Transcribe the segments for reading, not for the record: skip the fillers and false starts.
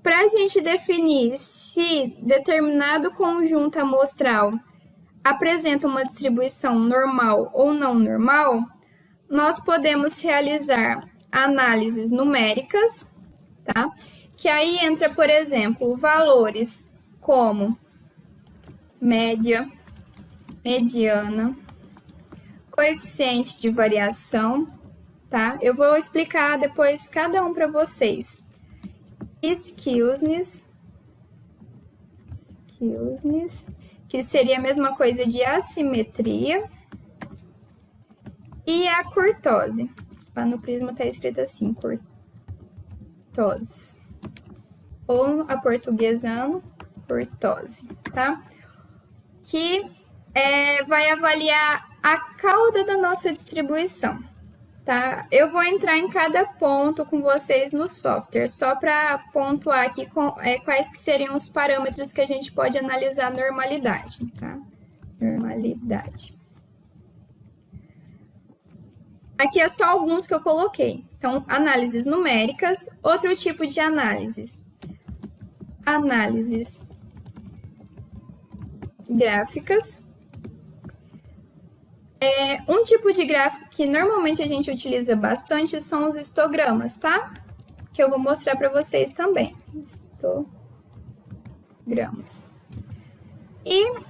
para a gente definir se determinado conjunto amostral apresenta uma distribuição normal ou não normal, nós podemos realizar análises numéricas, tá? Que aí entra, por exemplo, valores como média, mediana, coeficiente de variação, tá? Eu vou explicar depois cada um para vocês. Skewness, que seria a mesma coisa de assimetria, e a kurtose. Lá no prisma está escrito assim, kurtose. Ou aportuguesando, kurtose, tá? Que vai avaliar a cauda da nossa distribuição, tá? Eu vou entrar em cada ponto com vocês no software, só para pontuar aqui quais que seriam os parâmetros que a gente pode analisar a normalidade, tá? Normalidade. Aqui é só alguns que eu coloquei. Então, análises numéricas, outro tipo de análises. Análises gráficas. Um tipo de gráfico que normalmente a gente utiliza bastante são os histogramas, tá? Que eu vou mostrar para vocês também. Histogramas. E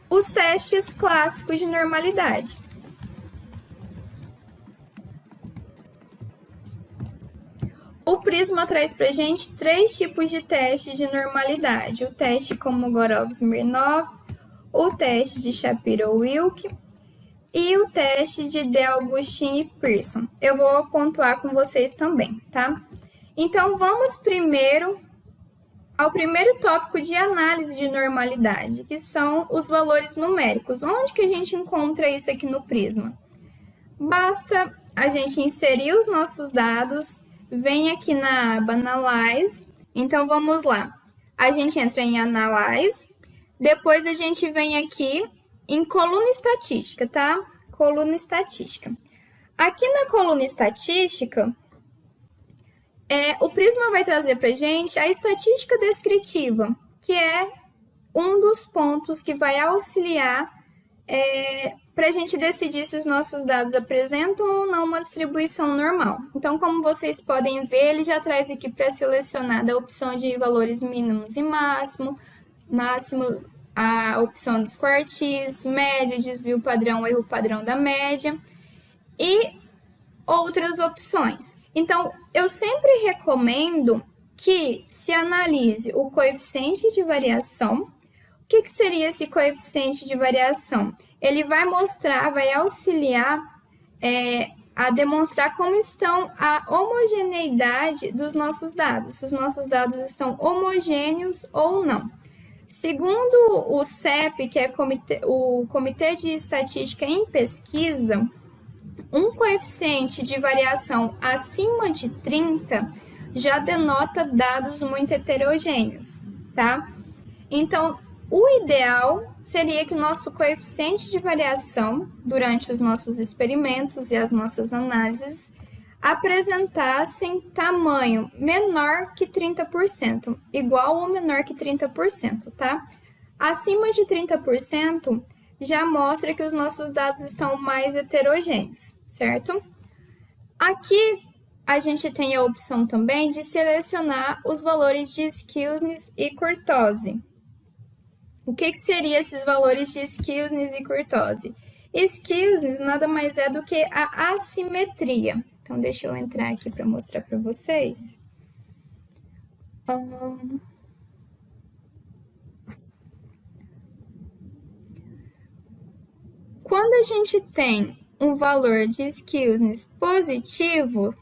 os testes clássicos de normalidade. O prisma traz para a gente 3 tipos de testes de normalidade. O teste Kolmogorov-Smirnov, o teste de Shapiro-Wilk e o teste de De-Augustin e Pearson. Eu vou pontuar com vocês também, tá? Então, vamos primeiro ao primeiro tópico de análise de normalidade, que são os valores numéricos. Onde que a gente encontra isso aqui no prisma? Basta a gente inserir os nossos dados, vem aqui na aba Analyze. Então, vamos lá. A gente entra em Analyze, depois a gente vem aqui em coluna estatística, tá? Coluna estatística. Aqui na coluna estatística, o prisma vai trazer para a gente a estatística descritiva, que é um dos pontos que vai auxiliar para a gente decidir se os nossos dados apresentam ou não uma distribuição normal. Então, como vocês podem ver, ele já traz aqui pré-selecionada a opção de valores mínimos e máximos, a opção dos quartis, média, desvio padrão, erro padrão da média e outras opções. Então, eu sempre recomendo que se analise o coeficiente de variação. O que seria esse coeficiente de variação? Ele vai mostrar, vai auxiliar a demonstrar como estão a homogeneidade dos nossos dados, se os nossos dados estão homogêneos ou não. Segundo o CEP, que é o Comitê de Estatística em Pesquisa, um coeficiente de variação acima de 30 já denota dados muito heterogêneos, tá? Então, o ideal seria que nosso coeficiente de variação, durante os nossos experimentos e as nossas análises, apresentassem tamanho menor que 30%, igual ou menor que 30%, tá? Acima de 30% já mostra que os nossos dados estão mais heterogêneos, certo? Aqui a gente tem a opção também de selecionar os valores de Skewness e kurtose. O que seriam esses valores de Skewness e kurtose? Skewness nada mais é do que a assimetria. Então, deixa eu entrar aqui para mostrar para vocês. Quando a gente tem um valor de Skewness positivo,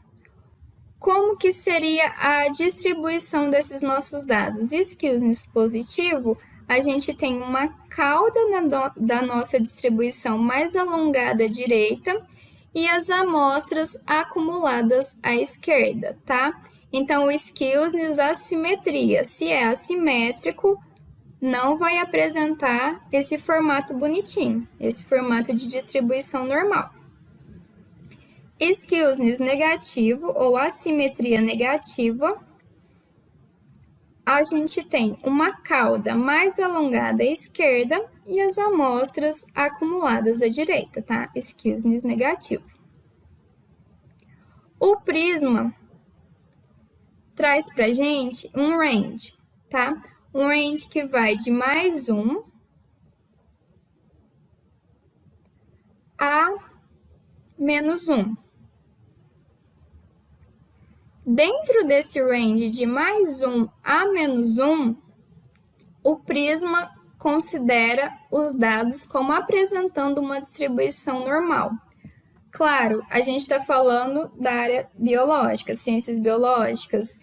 como que seria a distribuição desses nossos dados? Skewness positivo, a gente tem uma cauda da nossa distribuição mais alongada à direita e as amostras acumuladas à esquerda, tá? Então, o Skewness assimetria, se é assimétrico, não vai apresentar esse formato bonitinho, esse formato de distribuição normal. Skewness negativo ou assimetria negativa, a gente tem uma cauda mais alongada à esquerda e as amostras acumuladas à direita, tá? Skewness negativo. O prisma traz pra gente um range, tá? Um range que vai de +1 a -1. Dentro desse range de +1 a -1, o prisma considera os dados como apresentando uma distribuição normal. Claro, a gente está falando da área biológica, ciências biológicas.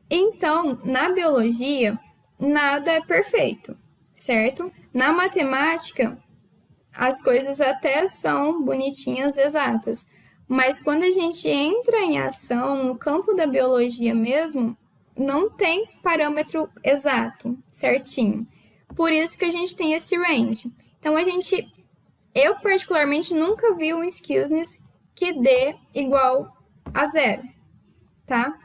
Então, na biologia, nada é perfeito, certo? Na matemática, as coisas até são bonitinhas, exatas. Mas quando a gente entra em ação no campo da biologia mesmo, não tem parâmetro exato, certinho. Por isso que a gente tem esse range. Então, eu particularmente nunca vi um skewness que dê igual a 0, tá?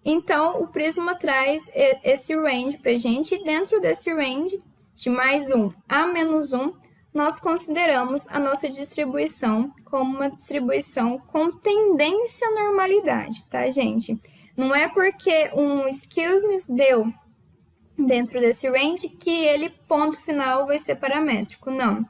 Então, o prisma traz esse range pra gente, e dentro desse range, de +1 a -1, nós consideramos a nossa distribuição como uma distribuição com tendência à normalidade, tá, gente? Não é porque um skewness deu dentro desse range que ele, ponto final, vai ser paramétrico. Não.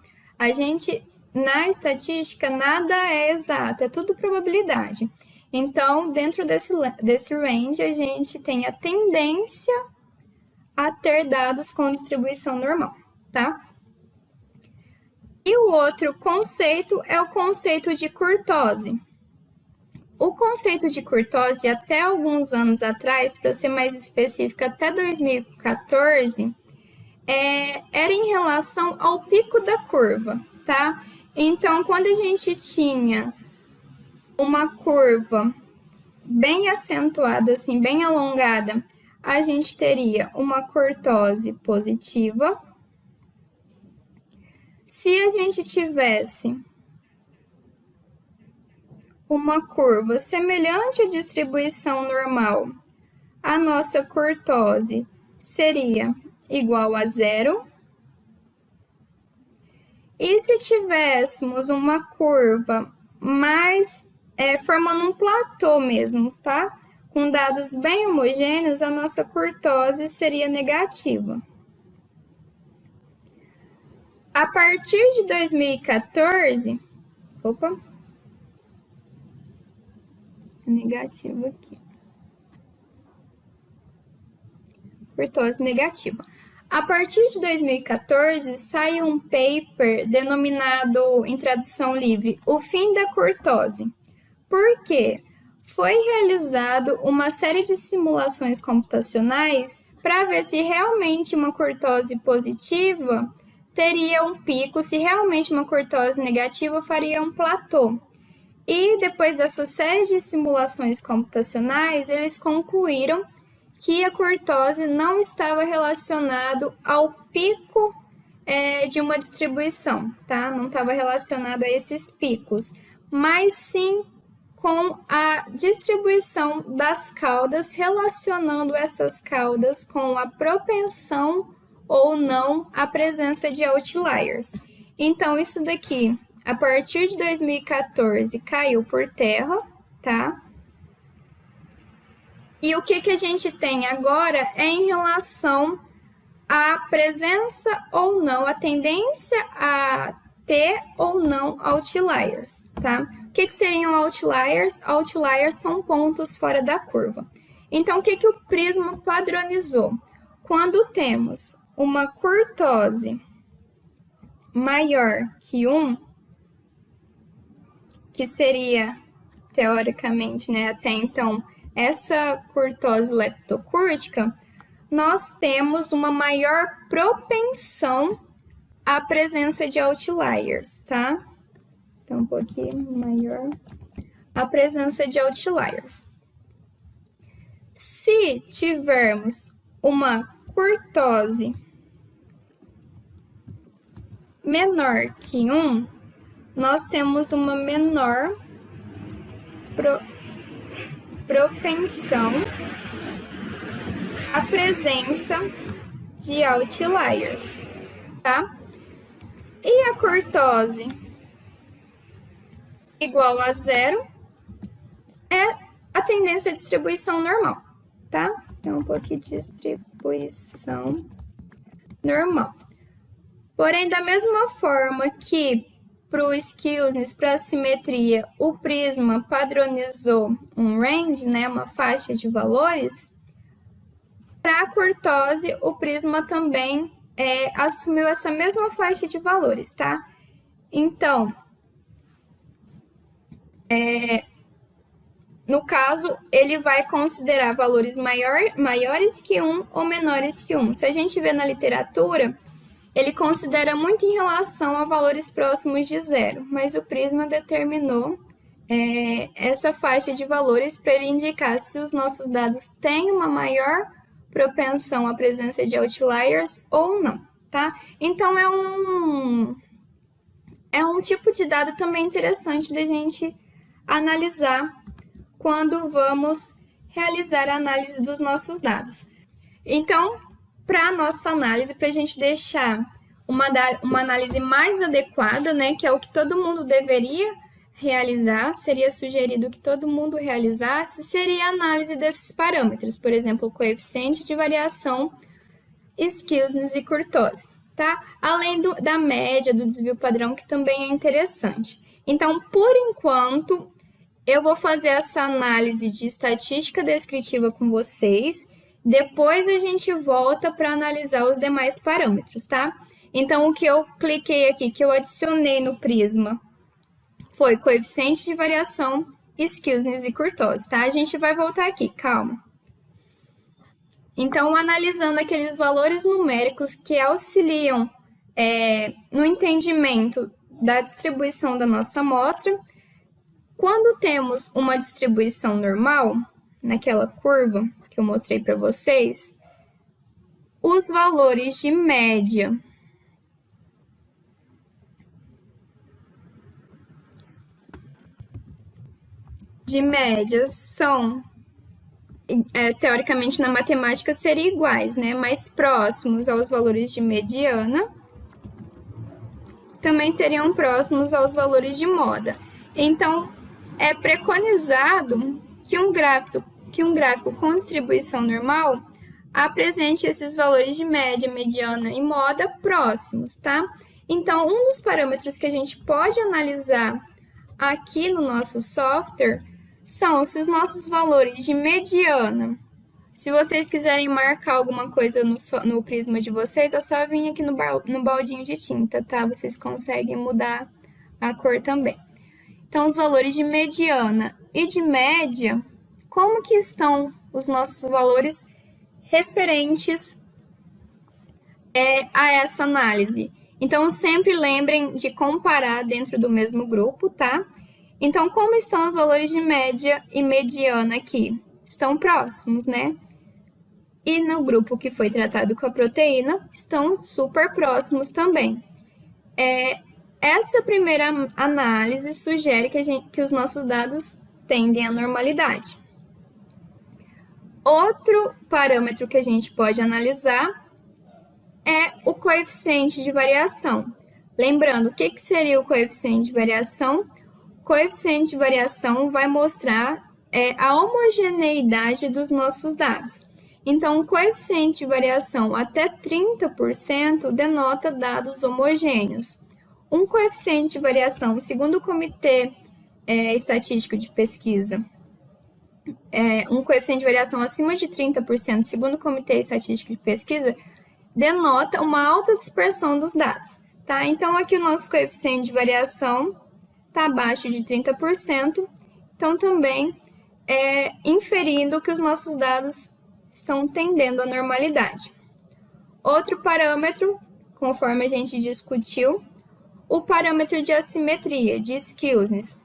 Na estatística, nada é exato, é tudo probabilidade. Então, dentro desse range, a gente tem a tendência a ter dados com distribuição normal, tá? E o outro conceito é o conceito de kurtose. O conceito de kurtose, até alguns anos atrás, para ser mais específica, até 2014, era em relação ao pico da curva, tá? Então, quando a gente tinha uma curva bem acentuada, assim, bem alongada, a gente teria uma kurtose positiva. Se a gente tivesse uma curva semelhante à distribuição normal, a nossa kurtose seria igual a 0. E se tivéssemos uma curva mais formando um platô mesmo, tá? Com dados bem homogêneos, a nossa kurtose seria negativa. A partir de 2014, negativo aqui. Kurtose negativa. A partir de 2014, saiu um paper denominado, em tradução livre, O Fim da Kurtose. Por quê? Foi realizado uma série de simulações computacionais para ver se realmente uma kurtose positiva teria um pico, se realmente uma kurtose negativa faria um platô. E depois dessa série de simulações computacionais, eles concluíram que a kurtose não estava relacionado ao pico de uma distribuição, tá? Não estava relacionado a esses picos, mas sim com a distribuição das caudas, relacionando essas caudas com a propensão ou não à presença de outliers. Então, isso daqui, a partir de 2014, caiu por terra, tá? E o que a gente tem agora é em relação à presença ou não, a tendência a ter ou não outliers, tá? O que seriam outliers? Outliers são pontos fora da curva. Então, o que o prisma padronizou? Quando temos uma kurtose maior que 1, que seria, teoricamente, né, até então, essa kurtose leptocúrtica, nós temos uma maior propensão à presença de outliers, tá? Então, um pouquinho maior a presença de outliers. Se tivermos uma kurtose menor que 1, nós temos uma menor propensão a presença de outliers, tá? E a curtose igual a 0 é a tendência à distribuição normal, tá? Então, um pouquinho de distribuição normal. Porém, da mesma forma que para o skewness, para a simetria, o prisma padronizou um range, né, uma faixa de valores, para a curtose, o prisma também assumiu essa mesma faixa de valores, tá? Então, no caso, ele vai considerar valores maiores que 1 ou menores que 1. Se a gente vê na literatura, ele considera muito em relação a valores próximos de 0, mas o prisma determinou essa faixa de valores para ele indicar se os nossos dados têm uma maior propensão à presença de outliers ou não, tá? Então, é um tipo de dado também interessante da gente analisar quando vamos realizar a análise dos nossos dados. Então, para a nossa análise, para a gente deixar uma análise mais adequada, né, que é o que todo mundo deveria realizar, seria sugerido que todo mundo realizasse, seria a análise desses parâmetros, por exemplo, o coeficiente de variação, skewness e kurtose, tá? Além da média, do desvio padrão, que também é interessante. Então, por enquanto, eu vou fazer essa análise de estatística descritiva com vocês, depois a gente volta para analisar os demais parâmetros, tá? Então, o que eu cliquei aqui, que eu adicionei no prisma, foi coeficiente de variação, skewness e kurtose, tá? A gente vai voltar aqui, calma. Então, analisando aqueles valores numéricos que auxiliam no entendimento da distribuição da nossa amostra, quando temos uma distribuição normal, naquela curva que eu mostrei para vocês, os valores de média são, teoricamente na matemática seriam iguais, né? Mais próximos aos valores de mediana, também seriam próximos aos valores de moda. Então, é preconizado que um gráfico com distribuição normal apresente esses valores de média, mediana e moda próximos, tá? Então, um dos parâmetros que a gente pode analisar aqui no nosso software são se os nossos valores de mediana, se vocês quiserem marcar alguma coisa no prisma de vocês, é só vir aqui no baldinho de tinta, tá? Vocês conseguem mudar a cor também. Então, os valores de mediana e de média, como que estão os nossos valores referentes a essa análise? Então, sempre lembrem de comparar dentro do mesmo grupo, tá? Então, como estão os valores de média e mediana aqui? Estão próximos, né? E no grupo que foi tratado com a proteína, estão super próximos também. Essa primeira análise sugere que os nossos dados tendem à normalidade. Outro parâmetro que a gente pode analisar é o coeficiente de variação. Lembrando, o que seria o coeficiente de variação? O coeficiente de variação vai mostrar a homogeneidade dos nossos dados. Então, o coeficiente de variação até 30% denota dados homogêneos. Um coeficiente de variação, segundo o Comitê Estatístico de Pesquisa, um coeficiente de variação acima de 30%, segundo o Comitê Estatístico de Pesquisa, denota uma alta dispersão dos dados, tá? Então, aqui o nosso coeficiente de variação está abaixo de 30%, então também inferindo que os nossos dados estão tendendo à normalidade. Outro parâmetro, conforme a gente discutiu, o parâmetro de assimetria, de skewness.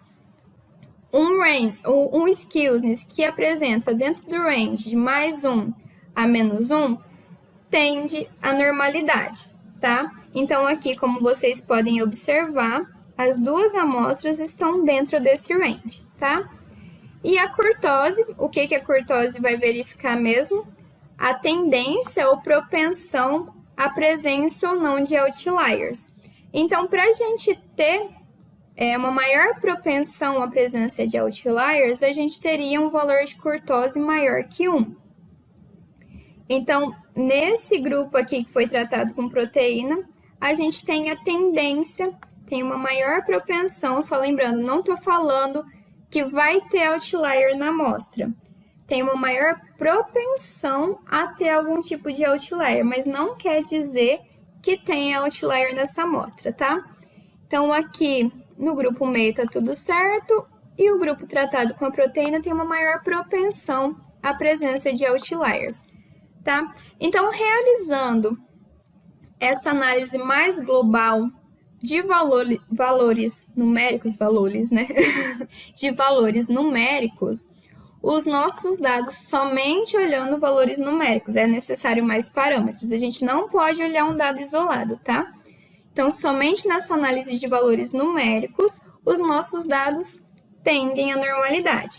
Um skewness que apresenta dentro do range de +1 a -1 tende à normalidade, tá? Então, aqui, como vocês podem observar, as duas amostras estão dentro desse range, tá? E a kurtose, o que a kurtose vai verificar mesmo? a tendência ou propensão à presença ou não de outliers. Então, para a gente ter uma maior propensão à presença de outliers, a gente teria um valor de kurtose maior que 1. Então, nesse grupo aqui que foi tratado com proteína, a gente tem a tendência, tem uma maior propensão, só lembrando, não estou falando que vai ter outlier na amostra. Tem uma maior propensão a ter algum tipo de outlier, mas não quer dizer que tenha outlier nessa amostra, tá? Então, aqui no grupo meio tá tudo certo, e o grupo tratado com a proteína tem uma maior propensão à presença de outliers, tá? Então, realizando essa análise mais global de valores numéricos, de valores numéricos, os nossos dados somente olhando valores numéricos, é necessário mais parâmetros. A gente não pode olhar um dado isolado, tá? Então, somente nessa análise de valores numéricos, os nossos dados tendem à normalidade.